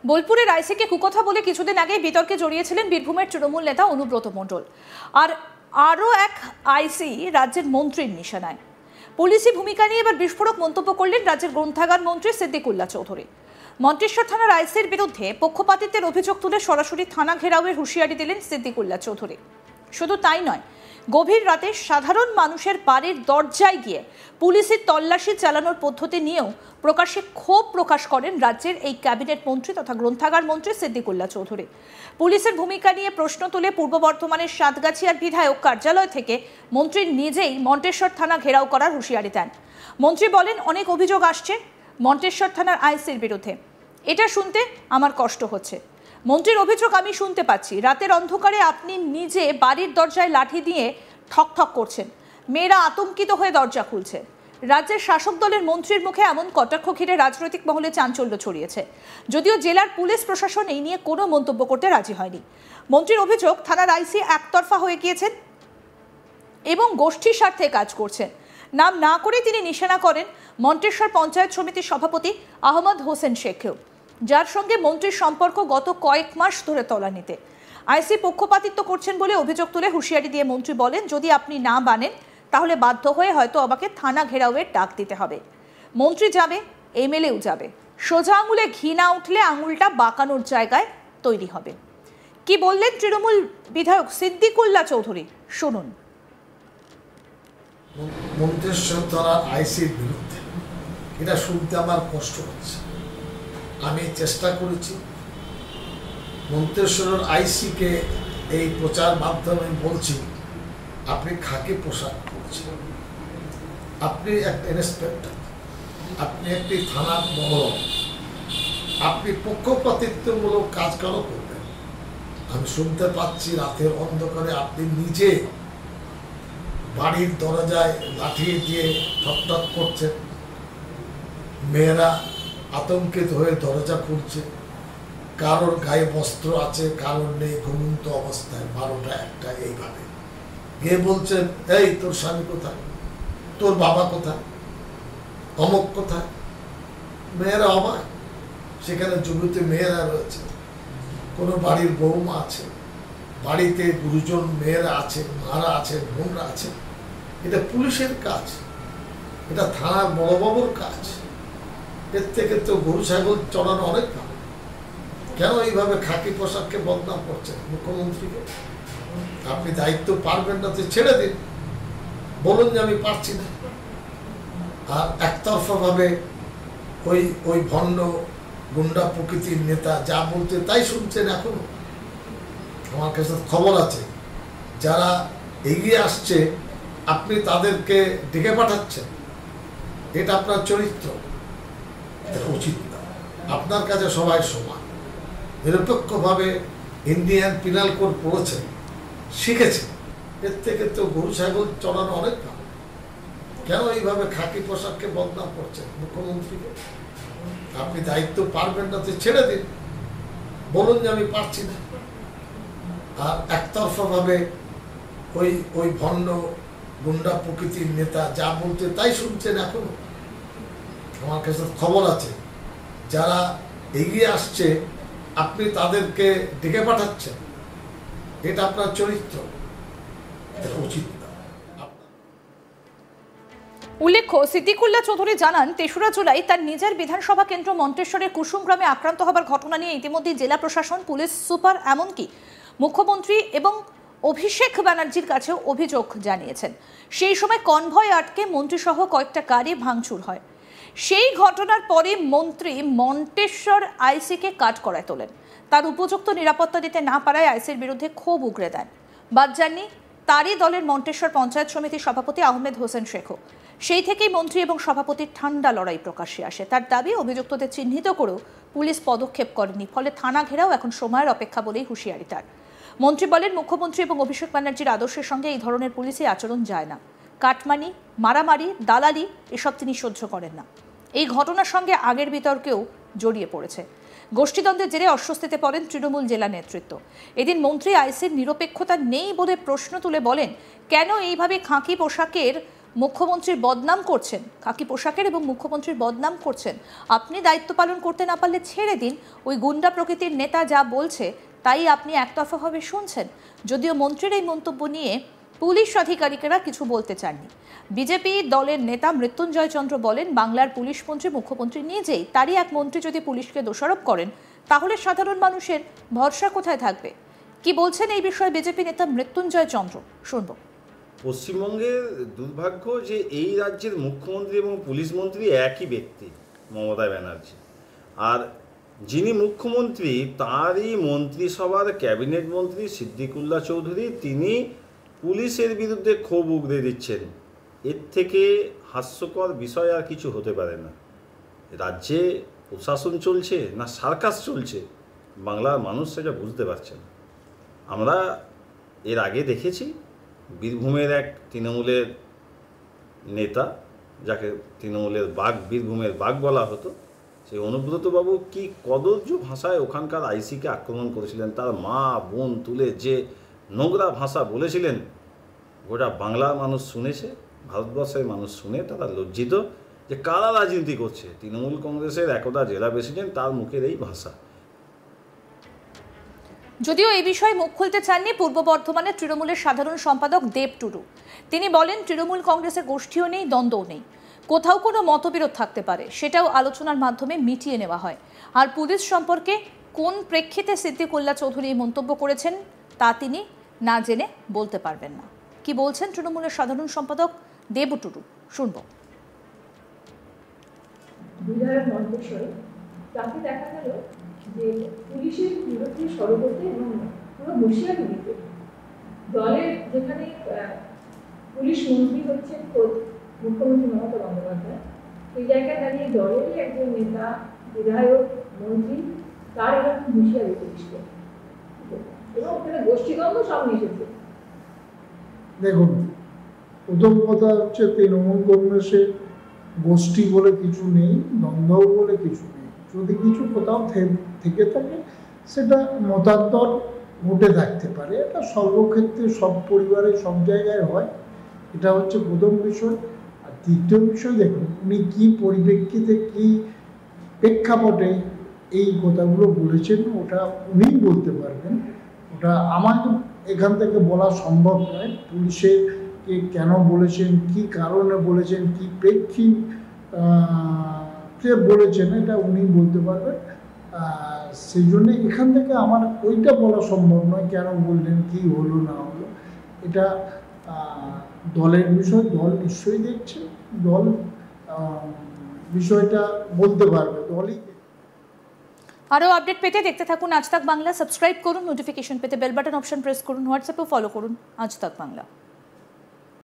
বোলপুরের আইসিকে কুকথা বলে কিছুদিন আগে বিতর্কে জড়িয়েছিলেন বীরভূমের তৃণমূল নেতা অনুব্রত মণ্ডল। আর আরও এক আইসি রাজ্যের মন্ত্রীর নিশানায়। পুলিশি ভূমিকা নিয়ে এবার বিস্ফোরক মন্তব্য করলেন রাজ্যের গ্রন্থাগার মন্ত্রী সিদ্দিকুল্লাহ চৌধুরী। মন্তেশ্বর থানার আইসির বিরুদ্ধে পক্ষপাতিত্বের অভিযোগ তুলে সরাসরি থানা ঘেরাওয়ের হুঁশিয়ারি দিলেন সিদ্দিকুল্লাহ চৌধুরী। শুধু তাই নয়, গভীর রাতে সাধারণ মানুষের বাড়ির দরজায় গিয়ে পুলিশের তল্লাশি চালানোর পদ্ধতি নিয়েও প্রকাশ্যে ক্ষোভ প্রকাশ করেন রাজ্যের এই ক্যাবিনেট মন্ত্রী তথা গ্রন্থাগার মন্ত্রী সিদ্দিকুল্লাহ চৌধুরী। পুলিশের ভূমিকা নিয়ে প্রশ্ন তুলে পূর্ব বর্ধমানের সাতগাছিয়ার বিধায়ক কার্যালয় থেকে মন্ত্রী নিজেই মন্তেশ্বর থানা ঘেরাও করার হুঁশিয়ারি দেন। মন্ত্রী বলেন, অনেক অভিযোগ আসছে মন্তেশ্বর থানার আইসির বিরুদ্ধে। এটা শুনতে আমার কষ্ট হচ্ছে। মন্ত্রীর অভিযোগ আমি শুনতে পাচ্ছি, রাতের অন্ধকারে আপনি নিজে বাড়ির দরজায় লাঠি দিয়ে ঠকঠক করছেন, মেয়েরা আতঙ্কিত হয়ে দরজা খুলছে। রাজ্যের শাসক দলের মন্ত্রীর মুখে এমন কটাক্ষ ঘিরে রাজনৈতিক মহলে চাঞ্চল্য ছড়িয়েছে। যদিও জেলার পুলিশ প্রশাসন এই নিয়ে কোনো মন্তব্য করতে রাজি হয়নি। মন্ত্রীর অভিযোগ, থানার আইসি একতরফা হয়ে গিয়েছেন এবং গোষ্ঠীর স্বার্থে কাজ করছেন। নাম না করে তিনি নিশানা করেন মন্তেশ্বর পঞ্চায়েত সমিতির সভাপতি আহমদ হোসেন শেখকেও, যার সঙ্গে মন্ত্রীর সম্পর্ক গত কয়েক মাস ধরে তলানিতে। আইসি পক্ষপাতিত্ব করছেন বলে অভিযোগ তুলে হুঁশিয়ারি দিয়ে মন্ত্রী বলেন, যদি আপনি না মানেন তাহলে বাধ্য হয়ে হয়তো আমাকে থানা ঘেরাওয়ের ডাক দিতে হবে। মন্ত্রী যাবে, এমএলএও যাবে। সোজা আঙুলে ঘি না উঠলে আঙুলটা বাঁকানোর জায়গায় তৈরি হবে। কি বললেন তৃণমূল বিধায়ক সিদ্দিকুল্লাহ চৌধুরী, শুনুন। মন্তেশ্বর থানার আইসির বিরুদ্ধে এটা শুনতে আমার কষ্ট হচ্ছে। আমি চেষ্টা করেছি মন্তেশ্বরের আইসিকে এই প্রচার মাধ্যমে বলছি, আপনি খাকি পোশাক পরছেন, আপনি একটা ইন্সপেক্টর, আপনি একটি থানার মহল, আপনি পক্ষপাতিত্বমূলক কাজ কেন করবেন? আমি শুনতে পাচ্ছি রাতের অন্ধকারে আপনি নিজে বাড়ির দরজায় লাঠি দিয়ে ঠকঠক করছেন, মেয়েরা আতঙ্কিত হয়ে দরজা খুলছে, কারোর গায়ে বস্ত্র আছে, কারোর নেই, ঘুমন্ত অবস্থায় 12টা 1টা এইভাবে গিয়ে বলছেন, এই তোর স্বামী কোথায়, তোর বাবা কোথায়, অমুক কোথায়। মেয়েরা অবাক, সেখানে যুবতী মেয়েরা রয়েছে, কোনো বাড়ির বৌমা আছে, বাড়িতে গুরুজন মেয়েরা আছে, মারা আছে, বোনরা আছে। এটা পুলিশের কাজ, এটা থানার বড়বাবুর কাজ। এর থেকে তো গরু ছাগল চড়ানো অনেক ভালো। কেন এইভাবে খাকি পোশাককে বদনাম করছেন মুখ্যমন্ত্রীকে? আপনি দায়িত্ব পারবেন না তো ছেড়ে দিন, বলুন যে আমি পারছি না। আর একতরফা ভাবে ওই ভণ্ড গুন্ডা প্রকৃতির নেতা যা বলতে তাই শুনছেন। এখনো আমার কাছে খবর আছে, যারা এগিয়ে আসছে আপনি তাদেরকে ডেকে পাঠাচ্ছেন। এটা আপনার চরিত্র, এটা উচিত না। আপনার কাছে সবাই সমান, নিরপেক্ষভাবে ইন্ডিয়ান পিনাল কোড পড়েছেন, শিখেছেন। এর থেকে তো গরু ছাগল চড়ানো অনেক ভালো। কেন এইভাবে খাকি পোশাককে বদনাম করছেন মুখ্যমন্ত্রীকে? আপনি দায়িত্ব পারবেন না তো ছেড়ে দিন, বলুন যে আমি পারছি না। আর একতরফা ভাবে ওই ভণ্ড গুন্ডা প্রকৃতির নেতা যা বলতে তাই শুনছেন। এখনো আমার কাছে খবর আছে, যারা এগিয়ে আসছে আপনি তাদেরকে ডেকে পাঠাচ্ছেন। এটা আপনার চরিত্র, এটা উচিত না। উল্লেখ্য, সিদ্দিকুল্লাহ চৌধুরী জানান, ৩রা জুলাই তার নিজের বিধানসভা কেন্দ্র মন্তেশ্বরের কুসুম গ্রামে আক্রান্ত হবার ঘটনা নিয়ে ইতিমধ্যে জেলা প্রশাসন, পুলিশ সুপার, এমনকি মুখ্যমন্ত্রী এবং অভিষেক ব্যানার্জির কাছেও অভিযোগ জানিয়েছেন। সেই সময় কনভয় আটকে মন্ত্রীসহ কয়েকটা গাড়ি ভাঙচুর হয়। সেই ঘটনার পরে মন্ত্রী মন্তেশ্বর আইসিকে কাঠগড়ায় তোলেন। তার উপযুক্ত নিরাপত্তা দিতে না পারায় আইসির বিরুদ্ধে ক্ষোভ উগরে দেন। বাদ যাননি তারই দলের মন্তেশ্বর পঞ্চায়েত সমিতির সভাপতি আহমেদ হোসেন শেখও। সেই থেকেই মন্ত্রী এবং সভাপতির ঠান্ডা লড়াই প্রকাশ্যে আসে। তার দাবি, অভিযুক্তদের চিহ্নিত করেও পুলিশ পদক্ষেপ করেনি, ফলে থানা ঘেরাও এখন সময়ের অপেক্ষা বলেই হুঁশিয়ারি তার। মন্ত্রী বলেন, মুখ্যমন্ত্রী এবং অভিষেক ব্যানার্জির আদর্শের সঙ্গে এই ধরনের পুলিশি আচরণ যায় না। কাটমানি, মারামারি, দালালি এসব তিনি সহ্য করেন না। এই ঘটনার সঙ্গে আগের বিতর্কেও জড়িয়ে পড়েছে। গোষ্ঠীদ্বন্দ্বের জেরে অস্বস্তিতে পড়েন তৃণমূল জেলা নেতৃত্ব। এদিন মন্ত্রী আইসির নিরপেক্ষতা নেই বলে প্রশ্ন তুলে বলেন, কেন এইভাবে খাঁকি পোশাকের মুখ্যমন্ত্রীর বদনাম করছেন, খাকি পোশাকের এবং মুখ্যমন্ত্রীর বদনাম করছেন। আপনি দায়িত্ব পালন করতে না পারলে ছেড়ে দিন। ওই গুন্ডা প্রকৃতির নেতা যা বলছে তাই আপনি একতরফাভাবে শুনছেন। যদিও মন্ত্রীর এই মন্তব্য নিয়ে পুলিশ আধিকারিকেরা কিছু বলতে চাননি। বিজেপি দলের নেতা মৃত্যুঞ্জয় চন্দ্র বলেন, বাংলার পুলিশ মন্ত্রী মুখ্যমন্ত্রী নিজেই, তারই এক মন্ত্রী যদি পুলিশকে দোষারোপ করেন তাহলে সাধারণ মানুষের ভরসা কোথায় থাকবে? কি বলছেন এই বিষয়ে বিজেপি নেতা মৃত্যুঞ্জয় চন্দ্র, শুনব। পশ্চিমবঙ্গের দুর্ভাগ্য যে এই রাজ্যের মুখ্যমন্ত্রী এবং পুলিশ মন্ত্রী একই ব্যক্তি, মমতা ব্যানার্জি। আর যিনি মুখ্যমন্ত্রী তারই মন্ত্রিসভার ক্যাবিনেট মন্ত্রী সিদ্দিকুল্লাহ চৌধুরী, তিনি পুলিশের বিরুদ্ধে ক্ষোভ উগরে দিচ্ছেন। এর থেকে হাস্যকর বিষয় আর কিছু হতে পারে না। রাজ্যে প্রশাসন চলছে না সার্কাস চলছে, বাংলার মানুষ সেটা বুঝতে পারছে না। আমরা এর আগে দেখেছি বীরভূমের এক তৃণমূলের নেতা, যাকে তৃণমূলের বাঘ, বীরভূমের বাঘ বলা হতো, সেই অনুব্রতবাবু কি কদর্য ভাষায় ওখানকার আইসিকে আক্রমণ করেছিলেন। তার মা বোন তুলে যে নোংরা ভাষা বলেছিলেন, গোটা বাংলার মানুষ শুনেছে, ভারতবর্ষের মানুষ শুনে তারা লজ্জিত যে কারা রাজনীতি করছে। তৃণমূল কংগ্রেসের একদা জেলা প্রেসিডেন্ট, তার মুখের এই ভাষা। যদিও এই বিষয়ে মুখ খুলতে চাননি পূর্ব বর্ধমানের তৃণমূলের সাধারণ সম্পাদক দেব টুডু। তিনি বলেন, তৃণমূল কংগ্রেসের গোষ্ঠীও নেই, দ্বন্দ্বও নেই। কোথাও কোনো মতবিরোধ থাকতে পারে, সেটাও আলোচনার মাধ্যমে মিটিয়ে নেওয়া হয়। আর পুলিশ সম্পর্কে কোন প্রেক্ষিতে সিদ্দিকুল্লাহ চৌধুরী এই মন্তব্য করেছেন তা তিনি না জেনে বলতে পারবেন না। কি বলছেন তৃণমূলের সাধারণ সম্পাদক দেব টুডু, শুনব। বিধায়ক মন্তেশ্বরে তাকে দেখা গেল যে পুলিশের বিরুদ্ধে সরব করতে এবং পুরো হুঁশিয়ারি দিতে। দলের যেখানে পুলিশ মন্ত্রী হচ্ছেন খোদ মুখ্যমন্ত্রী মমতা বন্দ্যোপাধ্যায়, সেই জায়গায় দাঁড়িয়ে দলেরই একজন নেতা, বিধায়ক, মন্ত্রী, তার এরকম হুঁশিয়ারি পুলিশকে, এবং ওখানে গোষ্ঠীদ্বন্দ্ব সামনে এসেছে। দেখুন, প্রথম কথা হচ্ছে তৃণমূল কংগ্রেসের গোষ্ঠী বলে কিছু নেই, দ্বন্দ্ব বলে কিছু নেই। যদি কিছু কোথাও থেকে থাকে সেটা মতান্তর ঘটে থাকতে পারে, এটা সর্বক্ষেত্রে সব পরিবারে সব জায়গায় হয়। এটা হচ্ছে প্রথম বিষয়। আর দ্বিতীয় বিষয়, দেখুন উনি কী পরিপ্রেক্ষিতে কী প্রেক্ষাপটে এই কথাগুলো বলেছেন ওটা উনিই বলতে পারবেন। ওটা আমার এখান থেকে বলা সম্ভব নয়। পুলিশের কে কেন বলেছেন, কি কারণে বলেছেন, কি প্রেক্ষিতে বলেছেন, এটা উনি বলতে পারবেন। সেই জন্য এখান থেকে আমার ওইটা বলা সম্ভব নয়, কেন বললেন, কি হলো না হলো। এটা দলের বিষয়, দল নিশ্চয়ই দেখছে, দল বিষয়টা বলতে পারবে, দলই। আরও আপডেট পেতে দেখতে থাকুন আজ তাক বাংলা। সাবস্ক্রাইব করুন, নোটিফিকেশন পেতে বেল বাটন অপশন প্রেস করুন, হোয়াটসঅ্যাপেও ফলো করুন আজ তাক বাংলা।